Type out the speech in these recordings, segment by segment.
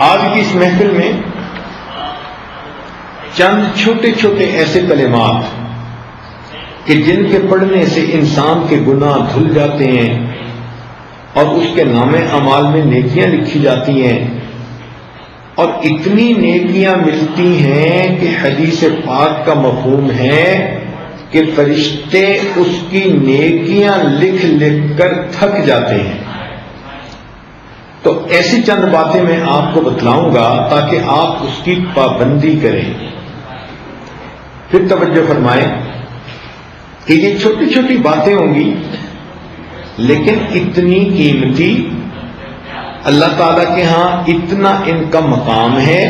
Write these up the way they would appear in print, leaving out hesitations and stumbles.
آج کی اس محفل میں چند چھوٹے چھوٹے ایسے کلمات کہ جن کے پڑھنے سے انسان کے گناہ دھل جاتے ہیں اور اس کے نام اعمال میں نیکیاں لکھی جاتی ہیں، اور اتنی نیکیاں ملتی ہیں کہ حدیث پاک کا مفہوم ہے کہ فرشتے اس کی نیکیاں لکھ لکھ کر تھک جاتے ہیں۔ تو ایسی چند باتیں میں آپ کو بتلاؤں گا تاکہ آپ اس کی پابندی کریں۔ پھر توجہ فرمائیں کہ یہ چھوٹی چھوٹی باتیں ہوں گی لیکن اتنی قیمتی، اللہ تعالیٰ کے ہاں اتنا ان کا مقام ہے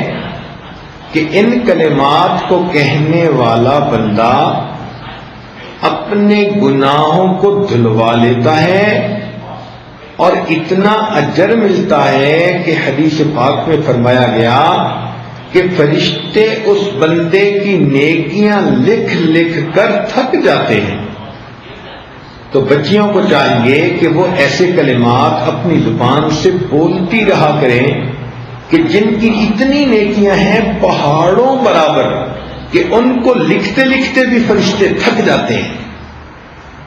کہ ان کلمات کو کہنے والا بندہ اپنے گناہوں کو دھلوا لیتا ہے اور اتنا اجر ملتا ہے کہ حدیث پاک میں فرمایا گیا کہ فرشتے اس بندے کی نیکیاں لکھ لکھ کر تھک جاتے ہیں۔ تو بچیوں کو چاہیے کہ وہ ایسے کلمات اپنی زبان سے بولتی رہا کریں کہ جن کی اتنی نیکیاں ہیں پہاڑوں برابر کہ ان کو لکھتے لکھتے بھی فرشتے تھک جاتے ہیں۔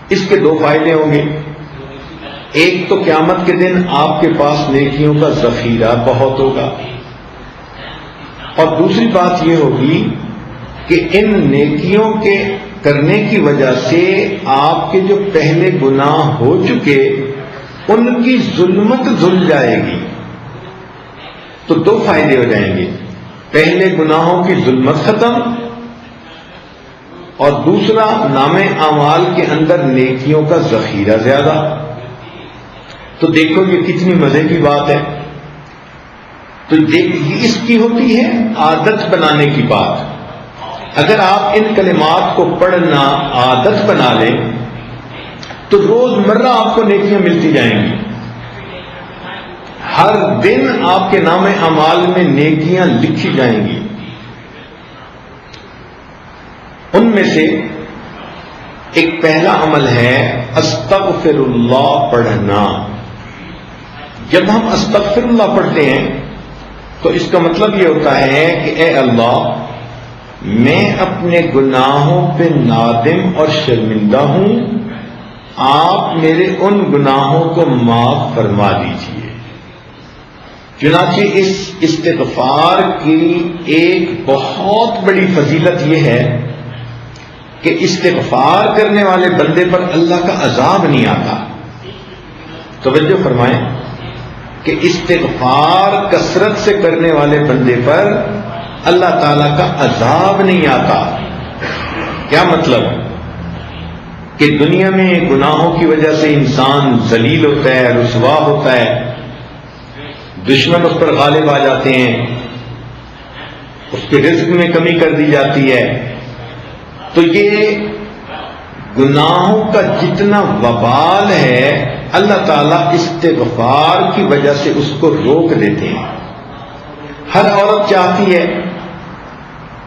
اس کے دو فائدے ہوں گے۔ ایک تو قیامت کے دن آپ کے پاس نیکیوں کا ذخیرہ بہت ہوگا، اور دوسری بات یہ ہوگی کہ ان نیکیوں کے کرنے کی وجہ سے آپ کے جو پہلے گناہ ہو چکے ان کی ظلمت دھل جائے گی۔ تو دو فائدے ہو جائیں گے، پہلے گناہوں کی ظلمت ختم، اور دوسرا نام اعمال کے اندر نیکیوں کا ذخیرہ زیادہ۔ تو دیکھو یہ کتنی مزے کی بات ہے۔ تو اس کی ہوتی ہے عادت بنانے کی بات۔ اگر آپ ان کلمات کو پڑھنا عادت بنا لیں تو روز مرہ آپ کو نیکیاں ملتی جائیں گی۔ ہر دن آپ کے نام اعمال میں نیکیاں لکھی جائیں گی۔ ان میں سے ایک پہلا عمل ہے استغفر اللہ پڑھنا۔ جب ہم استغفر اللہ پڑھتے ہیں تو اس کا مطلب یہ ہوتا ہے کہ اے اللہ، میں اپنے گناہوں پہ نادم اور شرمندہ ہوں، آپ میرے ان گناہوں کو معاف فرما دیجیے۔ چنانچہ اس استغفار کی ایک بہت بڑی فضیلت یہ ہے کہ استغفار کرنے والے بندے پر اللہ کا عذاب نہیں آتا۔ توجہ فرمائیں کہ استغفار کثرت سے کرنے والے بندے پر اللہ تعالیٰ کا عذاب نہیں آتا۔ کیا مطلب؟ کہ دنیا میں گناہوں کی وجہ سے انسان ذلیل ہوتا ہے، رسوا ہوتا ہے، دشمن اس پر غالب آ جاتے ہیں، اس کے رزق میں کمی کر دی جاتی ہے۔ تو یہ گناہوں کا جتنا وبال ہے اللہ تعالیٰ استغفار کی وجہ سے اس کو روک دیتے ہیں۔ ہر عورت چاہتی ہے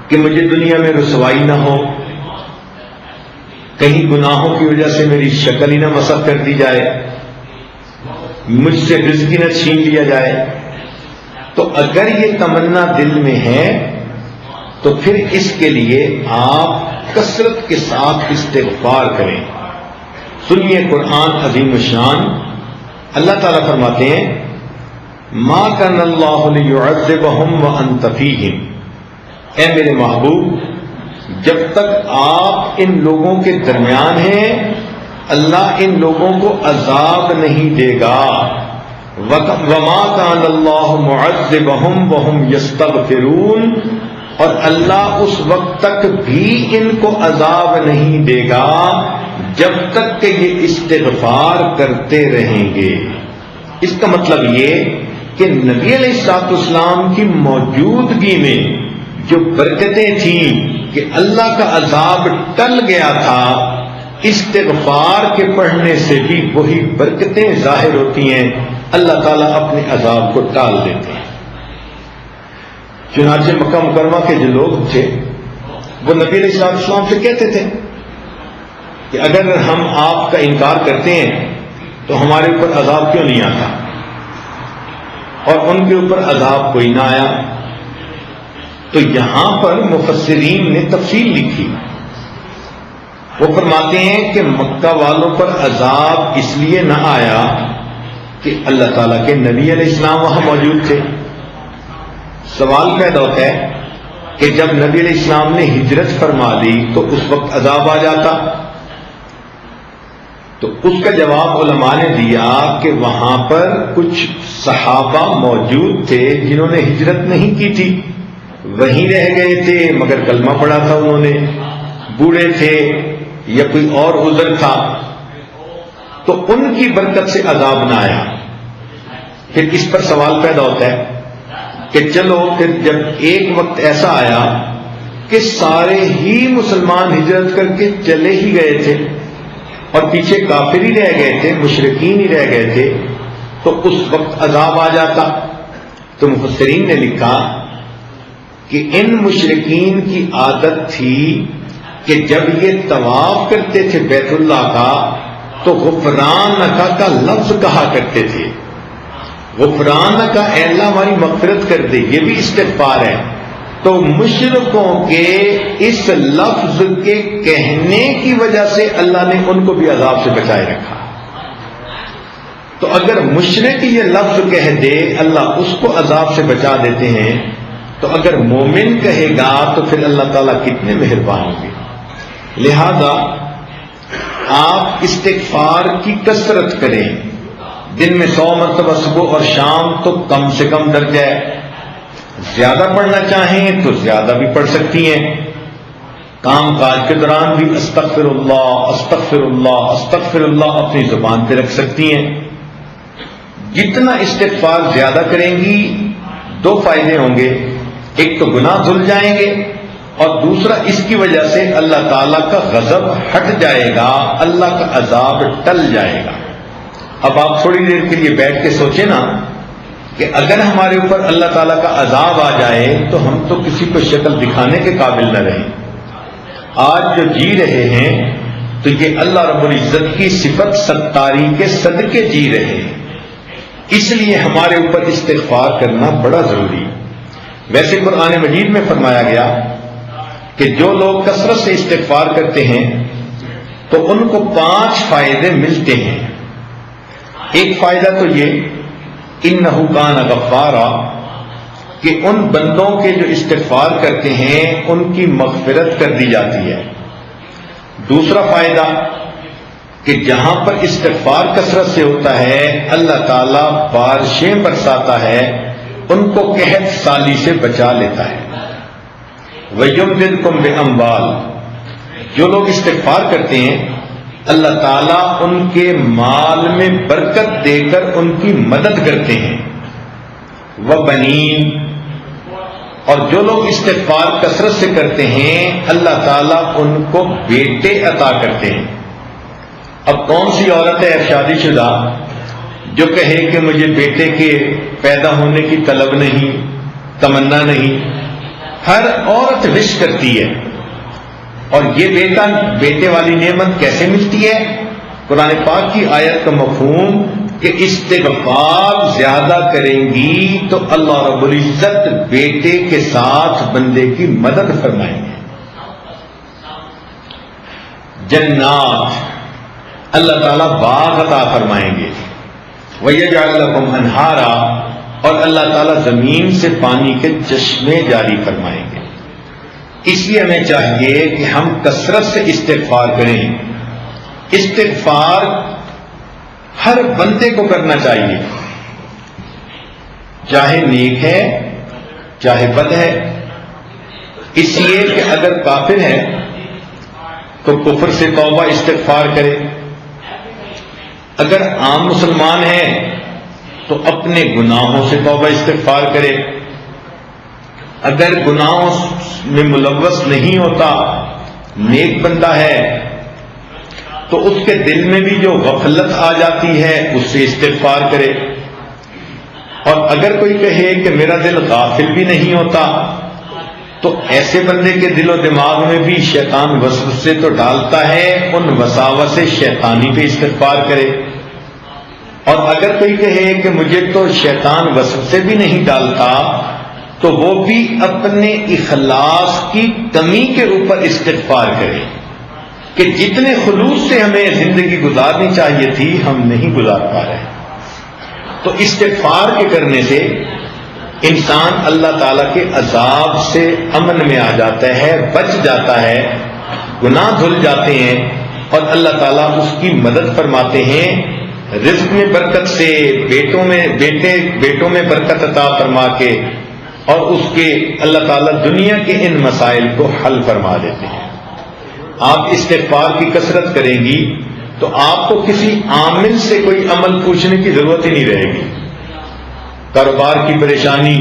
کہ مجھے دنیا میں رسوائی نہ ہو، کہیں گناہوں کی وجہ سے میری شکل ہی نہ مسخ کر دی جائے، مجھ سے رزق ہی نہ چھین لیا جائے۔ تو اگر یہ تمنا دل میں ہے تو پھر اس کے لیے آپ کثرت کے ساتھ استغفار کریں۔ سنیے قرآن عظیم الشان، اللہ تعالیٰ فرماتے ہیں ما کان اللہ لیعذبہم وانت فیہم، اے میرے محبوب جب تک آپ ان لوگوں کے درمیان ہیں اللہ ان لوگوں کو عذاب نہیں دے گا۔ وما کان اللہ معذبہم وہم یستغفرون، اور اللہ اس وقت تک بھی ان کو عذاب نہیں دے گا جب تک کہ یہ استغفار کرتے رہیں گے۔ اس کا مطلب یہ کہ نبی علیہ الصلوۃ والسلام کی موجودگی میں جو برکتیں تھیں کہ اللہ کا عذاب ٹل گیا تھا، استغفار کے پڑھنے سے بھی وہی برکتیں ظاہر ہوتی ہیں، اللہ تعالیٰ اپنے عذاب کو ٹال دیتے ہیں۔ چنانچہ مکہ مکرمہ کے جو لوگ تھے وہ نبی علیہ الصلوۃ والسلام سے کہتے تھے کہ اگر ہم آپ کا انکار کرتے ہیں تو ہمارے اوپر عذاب کیوں نہیں آتا؟ اور ان کے اوپر عذاب کوئی نہ آیا. تو یہاں پر مفسرین نے تفصیل لکھی. وہ فرماتے ہیں کہ مکہ والوں پر عذاب اس لیے نہ آیا کہ اللہ تعالیٰ کے نبی علیہ السلام وہاں موجود تھے. سوال پیدا ہوتا ہے کہ جب نبی علیہ السلام نے ہجرت فرما لی تو اس وقت عذاب آ جاتا. تو اس کا جواب علماء نے دیا کہ وہاں پر کچھ صحابہ موجود تھے جنہوں نے ہجرت نہیں کی تھی, وہیں رہ گئے تھے مگر کلمہ پڑھا تھا انہوں نے, بوڑھے تھے یا کوئی اور عذر تھا, تو ان کی برکت سے عذاب نہ آیا. پھر اس پر سوال پیدا ہوتا ہے کہ چلو پھر جب ایک وقت ایسا آیا کہ سارے ہی مسلمان ہجرت کر کے چلے ہی گئے تھے اور پیچھے کافر ہی رہ گئے تھے, مشرکین ہی رہ گئے تھے, تو اس وقت عذاب آ جاتا. تو مفسرین نے لکھا کہ ان مشرکین کی عادت تھی کہ جب یہ طواف کرتے تھے بیت اللہ کا تو غفرانک کا لفظ کہا کرتے تھے. غفرانک کا اے اللہ ہماری مغفرت کر دے, یہ بھی استغفار ہے. تو مشرکوں کے اس لفظ کے کہنے کی وجہ سے اللہ نے ان کو بھی عذاب سے بچائے رکھا. تو اگر مشرک یہ لفظ کہہ دے اللہ اس کو عذاب سے بچا دیتے ہیں, تو اگر مومن کہے گا تو پھر اللہ تعالیٰ کتنے مہربان ہوں گے. لہذا آپ استغفار کی کثرت کریں. دن میں 100 مرتبہ صبح اور شام تو کم سے کم درجہ ہے. زیادہ پڑھنا چاہیں تو زیادہ بھی پڑھ سکتی ہیں. کام کاج کے دوران بھی استغفر اللہ استغفر اللہ استغفر اللہ اپنی زبان پہ رکھ سکتی ہیں. جتنا استغفار زیادہ کریں گی 2 فائدے ہوں گے. ایک تو گناہ دھل جائیں گے, اور دوسرا اس کی وجہ سے اللہ تعالیٰ کا غضب ہٹ جائے گا, اللہ کا عذاب ٹل جائے گا. اب آپ تھوڑی دیر کے لیے بیٹھ کے سوچیں نا کہ اگر ہمارے اوپر اللہ تعالیٰ کا عذاب آ جائے تو ہم تو کسی کو شکل دکھانے کے قابل نہ رہیں. آج جو جی رہے ہیں تو یہ اللہ رب العزت کی صفت ستاری کے صدقے جی رہے ہیں. اس لیے ہمارے اوپر استغفار کرنا بڑا ضروری. ویسے قرآن مجید میں فرمایا گیا کہ جو لوگ کثرت سے استغفار کرتے ہیں تو ان کو 5 فائدے ملتے ہیں. ایک فائدہ تو یہ انہ کان غفارا کہ ان بندوں کے جو استغفار کرتے ہیں ان کی مغفرت کر دی جاتی ہے. دوسرا فائدہ کہ جہاں پر استغفار کثرت سے ہوتا ہے اللہ تعالیٰ بارشیں برساتا ہے, ان کو قحط سالی سے بچا لیتا ہے. وَيُمْدِدْكُمْ بِأَمْوَالٍ جو لوگ استغفار کرتے ہیں اللہ تعالیٰ ان کے مال میں برکت دے کر ان کی مدد کرتے ہیں. وَبَنِينَ اور جو لوگ استغفار کثرت سے کرتے ہیں اللہ تعالیٰ ان کو بیٹے عطا کرتے ہیں. اب کون سی عورت ہے شادی شدہ جو کہے کہ مجھے بیٹے کے پیدا ہونے کی طلب نہیں, تمنا نہیں؟ ہر عورت وش کرتی ہے. اور یہ بیٹے والی نعمت کیسے ملتی ہے؟ قرآن پاک کی آیت کا مفہوم کہ استغفار زیادہ کریں گی تو اللہ رب العزت بیٹے کے ساتھ بندے کی مدد فرمائیں گے. جنات اللہ تعالیٰ باغ عطا فرمائیں گے. وَيَجْعَلْ لَكُمْ أَنْهَارًا اور اللہ تعالیٰ زمین سے پانی کے چشمے جاری فرمائیں گے. اس لیے ہمیں چاہیے کہ ہم کثرت سے استغفار کریں. استغفار ہر بندے کو کرنا چاہیے, چاہے نیک ہے چاہے بد ہے. اس لیے کہ اگر کافر ہے تو کفر سے توبہ استغفار کرے, اگر عام مسلمان ہے تو اپنے گناہوں سے توبہ استغفار کرے, اگر گناہوں میں ملوث نہیں ہوتا نیک بندہ ہے تو اس کے دل میں بھی جو غفلت آ جاتی ہے اس سے استغفار کرے. اور اگر کوئی کہے کہ میرا دل غافل بھی نہیں ہوتا تو ایسے بندے کے دل و دماغ میں بھی شیطان وسوسے تو ڈالتا ہے, ان وساوس سے شیطانی پہ استغفار کرے. اور اگر کوئی کہے کہ مجھے تو شیطان وسوسے بھی نہیں ڈالتا، تو وہ بھی اپنے اخلاص کی کمی کے اوپر استغفار کرے کہ جتنے خلوص سے ہمیں زندگی گزارنی چاہیے تھی ہم نہیں گزار پا رہے۔ تو استغفار کے کرنے سے انسان اللہ تعالیٰ کے عذاب سے امن میں آ جاتا ہے، بچ جاتا ہے، گناہ دھل جاتے ہیں، اور اللہ تعالیٰ اس کی مدد فرماتے ہیں، رزق میں برکت سے، بیٹوں میں برکت عطا فرما کے، اور اس کے اللہ تعالیٰ دنیا کے ان مسائل کو حل فرما دیتے ہیں۔ آپ استغفار کی کثرت کریں گی تو آپ کو کسی عامل سے کوئی عمل پوچھنے کی ضرورت ہی نہیں رہے گی۔ کاروبار کی پریشانی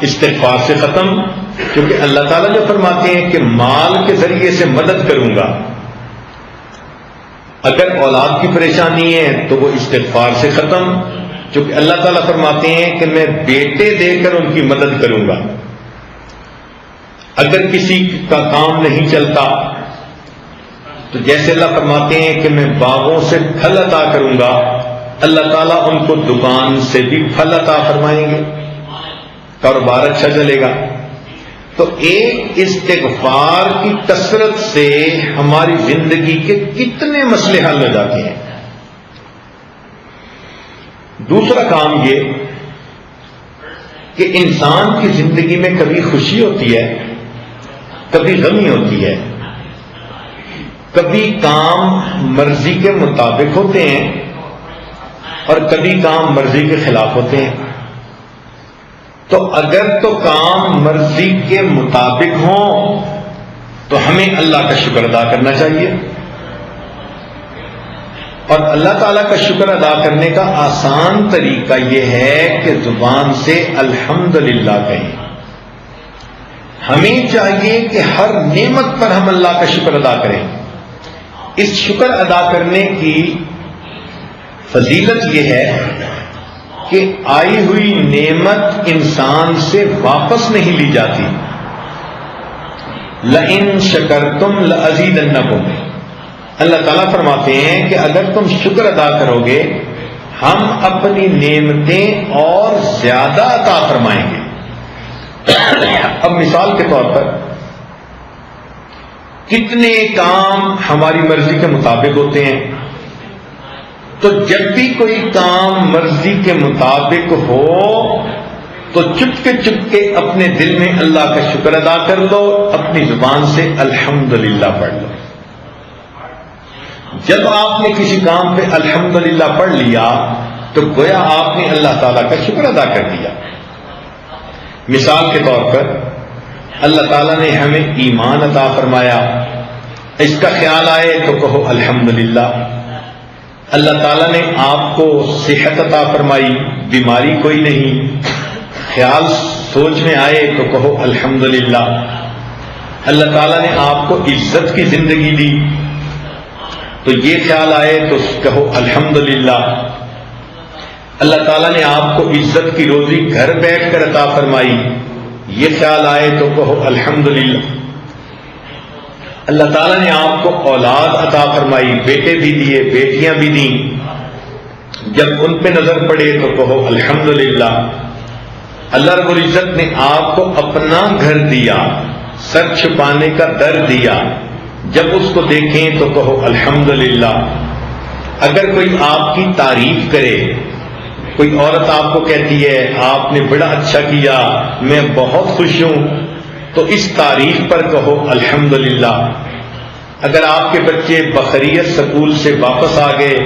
استغفار سے ختم، کیونکہ اللہ تعالیٰ جو فرماتے ہیں کہ مال کے ذریعے سے مدد کروں گا۔ اگر اولاد کی پریشانی ہے تو وہ استغفار سے ختم، کیونکہ اللہ تعالیٰ فرماتے ہیں کہ میں بیٹے دے کر ان کی مدد کروں گا۔ اگر کسی کا کام نہیں چلتا تو جیسے اللہ فرماتے ہیں کہ میں باغوں سے پھل عطا کروں گا، اللہ تعالیٰ ان کو دکان سے بھی پھل عطا فرمائیں گے، کاروبار اچھا چلے گا۔ تو ایک استغفار کی کثرت سے ہماری زندگی کے کتنے مسئلے حل ہو جاتے ہیں۔ دوسرا کام یہ کہ انسان کی زندگی میں کبھی خوشی ہوتی ہے، کبھی غمی ہوتی ہے، کبھی کام مرضی کے مطابق ہوتے ہیں اور کبھی کام مرضی کے خلاف ہوتے ہیں۔ تو اگر تو کام مرضی کے مطابق ہوں تو ہمیں اللہ کا شکر ادا کرنا چاہیے، اور اللہ تعالیٰ کا شکر ادا کرنے کا آسان طریقہ یہ ہے کہ زبان سے الحمدللہ کہیں۔ ہمیں چاہیے کہ ہر نعمت پر ہم اللہ کا شکر ادا کریں۔ اس شکر ادا کرنے کی فضیلت یہ ہے کہ آئی ہوئی نعمت انسان سے واپس نہیں لی جاتی۔ لئن شکرتم لازیدنکم، اللہ تعالیٰ فرماتے ہیں کہ اگر تم شکر ادا کرو گے ہم اپنی نعمتیں اور زیادہ عطا فرمائیں گے۔ اب مثال کے طور پر کتنے کام ہماری مرضی کے مطابق ہوتے ہیں، تو جب بھی کوئی کام مرضی کے مطابق ہو تو چپکے اپنے دل میں اللہ کا شکر ادا کر دو، اپنی زبان سے الحمدللہ پڑھ لو۔ جب آپ نے کسی کام پہ الحمدللہ پڑھ لیا تو گویا آپ نے اللہ تعالیٰ کا شکر ادا کر دیا۔ مثال کے طور پر اللہ تعالیٰ نے ہمیں ایمان عطا فرمایا، اس کا خیال آئے تو کہو الحمدللہ۔ اللہ تعالیٰ نے آپ کو صحت عطا فرمائی، بیماری کوئی نہیں، خیال سوچ میں آئے تو کہو الحمدللہ۔ اللہ تعالیٰ نے آپ کو عزت کی زندگی دی تو یہ خیال آئے تو کہو الحمدللہ۔ اللہ تعالیٰ نے آپ کو عزت کی روزی گھر بیٹھ کر عطا فرمائی، یہ خیال آئے تو کہو الحمدللہ۔ اللہ تعالیٰ نے آپ کو اولاد عطا فرمائی، بیٹے بھی دیے، بیٹیاں بھی دیں، جب ان پہ نظر پڑے تو کہو الحمدللہ۔ اللہ رب العزت نے آپ کو اپنا گھر دیا، سر چھپانے کا در دیا، جب اس کو دیکھیں تو کہو الحمدللہ۔ اگر کوئی آپ کی تعریف کرے، کوئی عورت آپ کو کہتی ہے آپ نے بڑا اچھا کیا، میں بہت خوش ہوں، تو اس تعریف پر کہو الحمدللہ۔ اگر آپ کے بچے بخیریت سکول سے واپس آ گئے،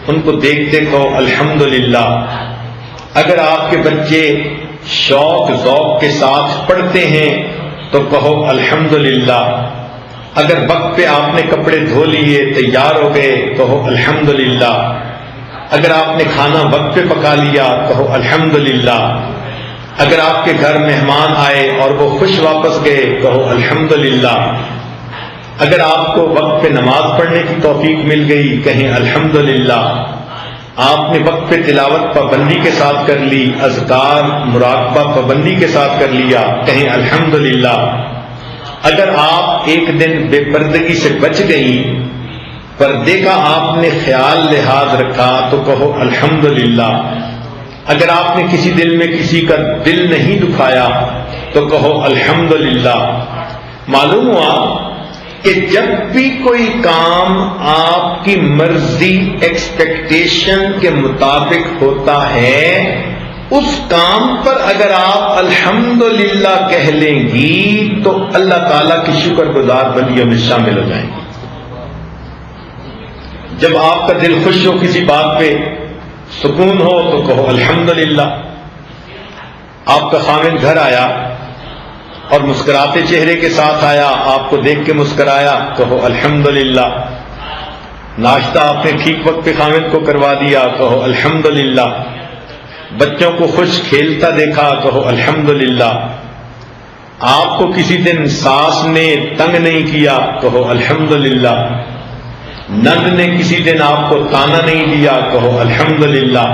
ان کو دیکھتے کہو الحمدللہ۔ اگر آپ کے بچے شوق ذوق کے ساتھ پڑھتے ہیں تو کہو الحمدللہ۔ اگر وقت پہ آپ نے کپڑے دھو لیے، تیار ہو گئے، کہو الحمدللہ۔ اگر آپ نے کھانا وقت پہ پکا لیا کہو الحمدللہ۔ اگر آپ کے گھر مہمان آئے اور وہ خوش واپس گئے کہو الحمدللہ۔ اگر آپ کو وقت پہ نماز پڑھنے کی توفیق مل گئی کہیں الحمدللہ۔ آپ نے وقت پہ تلاوت پابندی کے ساتھ کر لی، اذکار مراقبہ پابندی کے ساتھ کر لیا، کہیں الحمدللہ۔ اگر آپ ایک دن بے پردگی سے بچ گئی پردے کا آپ نے خیال لحاظ رکھا تو کہو الحمدللہ. اگر آپ نے کسی دل میں کسی کا دل نہیں دکھایا تو کہو الحمدللہ. معلوم ہوا کہ جب بھی کوئی کام آپ کی مرضی ایکسپیکٹیشن کے مطابق ہوتا ہے، اس کام پر اگر آپ الحمدللہ کہہ لیں گی تو اللہ تعالیٰ کی شکر گزار بندیوں میں شامل ہو جائیں گی. جب آپ کا دل خوش ہو، کسی بات پہ سکون ہو تو کہو الحمدللہ. آپ کا خاوند گھر آیا اور مسکراتے چہرے کے ساتھ آیا، آپ کو دیکھ کے مسکرایا، کہو الحمدللہ. ناشتہ آپ نے ٹھیک وقت پہ خاوند کو کروا دیا، کہو الحمدللہ. بچوں کو خوش کھیلتا دیکھا، کہو الحمدللہ. آپ کو کسی دن ساس نے تنگ نہیں کیا، کہو الحمدللہ. نند نے کسی دن آپ کو تانا نہیں دیا، کہو الحمدللہ.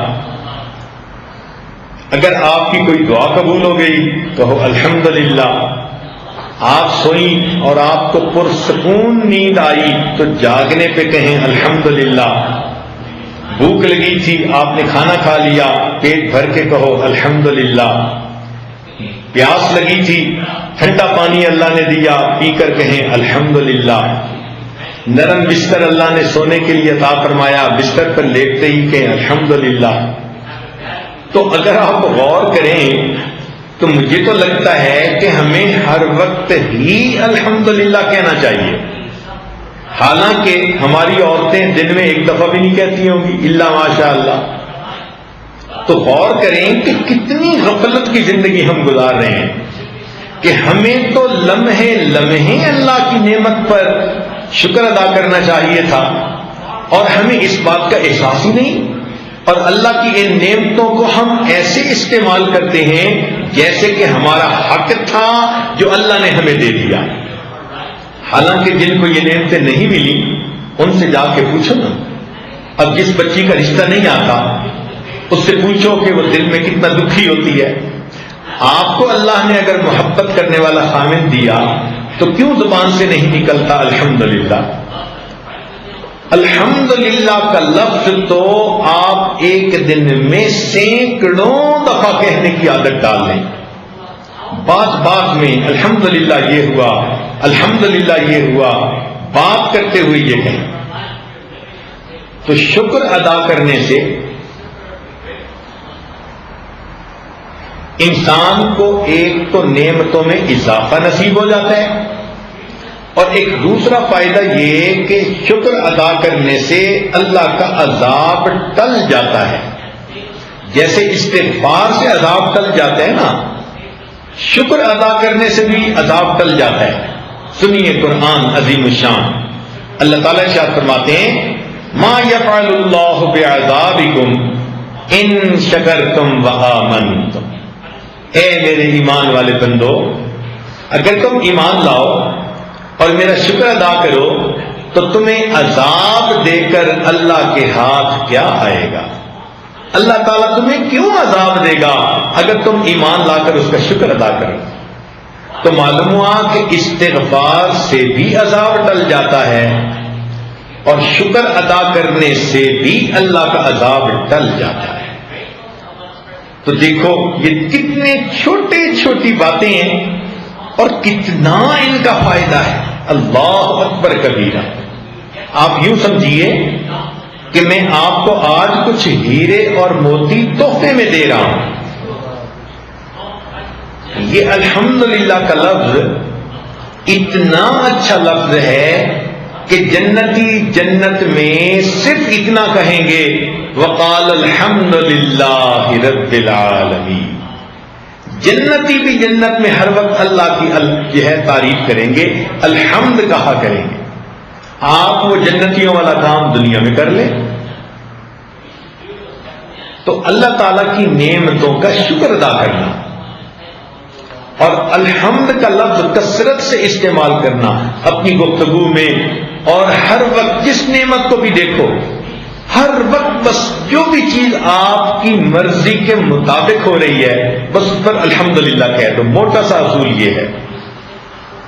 اگر آپ کی کوئی دعا قبول ہو گئی، کہو الحمدللہ. آپ سوئیں اور آپ کو پرسکون نیند آئی تو جاگنے پہ کہیں الحمدللہ. بھوک لگی تھی، آپ نے کھانا کھا لیا، پیٹ بھر کے کہو الحمدللہ. پیاس لگی تھی، ٹھنڈا پانی اللہ نے دیا، پی کر کہیں الحمدللہ. نرم بستر اللہ نے سونے کے لیے عطا فرمایا، بستر پر لیٹتے ہی کہیں الحمدللہ. تو اگر آپ غور کریں تو مجھے تو لگتا ہے کہ ہمیں ہر وقت ہی الحمدللہ کہنا چاہیے. حالانکہ ہماری عورتیں دن میں ایک دفعہ بھی نہیں کہتی ہوں گی الا ماشاء اللہ. تو غور کریں کہ کتنی غفلت کی زندگی ہم گزار رہے ہیں کہ ہمیں تو لمحے لمحے اللہ کی نعمت پر شکر ادا کرنا چاہیے تھا اور ہمیں اس بات کا احساس ہی نہیں. اور اللہ کی ان نعمتوں کو ہم ایسے استعمال کرتے ہیں جیسے کہ ہمارا حق تھا جو اللہ نے ہمیں دے دیا. حالانکہ جن کو یہ نعمتیں نہیں ملی ان سے جا کے پوچھو نا. اب جس بچی کا رشتہ نہیں آتا اس سے پوچھو کہ وہ دل میں کتنا دکھی ہوتی ہے. آپ کو اللہ نے اگر محبت کرنے والا خامد دیا تو کیوں زبان سے نہیں نکلتا الحمدللہ؟ الحمدللہ کا لفظ تو آپ ایک دن میں سینکڑوں دفعہ کہنے کی عادت ڈال لیں. بات بات میں الحمدللہ یہ ہوا، الحمدللہ یہ ہوا، بات کرتے ہوئے یہ کہیں. تو شکر ادا کرنے سے انسان کو ایک تو نعمتوں میں اضافہ نصیب ہو جاتا ہے اور ایک دوسرا فائدہ یہ کہ شکر ادا کرنے سے اللہ کا عذاب ٹل جاتا ہے. جیسے استغفار سے عذاب ٹل جاتا ہے نا، شکر ادا کرنے سے بھی عذاب ٹل جاتا ہے. سنیے قرآن عظیم الشان. اللہ تعالیٰ ارشاد فرماتے ہیں ما یفعل اللہ بعذابکم ان شکرتم وآمنتم. اے میرے ایمان والے بندو، اگر تم ایمان لاؤ اور میرا شکر ادا کرو تو تمہیں عذاب دے کر اللہ کے ہاتھ کیا آئے گا؟ اللہ تعالیٰ تمہیں کیوں عذاب دے گا اگر تم ایمان لا کر اس کا شکر ادا کرو؟ تو معلوم ہوا کہ استغفار سے بھی عذاب ٹل جاتا ہے اور شکر ادا کرنے سے بھی اللہ کا عذاب ٹل جاتا ہے. تو دیکھو یہ کتنے چھوٹے چھوٹی باتیں ہیں اور کتنا ان کا فائدہ ہے. اللہ اکبر کبیرہ. آپ یوں سمجھیے کہ میں آپ کو آج کچھ ہیرے اور موتی تحفے میں دے رہا ہوں. یہ الحمدللہ کا لفظ اتنا اچھا لفظ ہے کہ جنتی جنت میں صرف اتنا کہیں گے وقال الحمدللہ رب العالمین. جنتی بھی جنت میں ہر وقت اللہ کی جو ہے تعریف کریں گے، الحمد کہا کریں گے. آپ وہ جنتیوں والا کام دنیا میں کر لیں تو اللہ تعالیٰ کی نعمتوں کا شکر ادا کرنا اور الحمد کا لفظ کثرت سے استعمال کرنا اپنی گفتگو میں، اور ہر وقت جس نعمت کو بھی دیکھو ہر وقت بس جو بھی چیز آپ کی مرضی کے مطابق ہو رہی ہے بس اس پر الحمدللہ کہہ دو. موٹا سا اصول یہ ہے.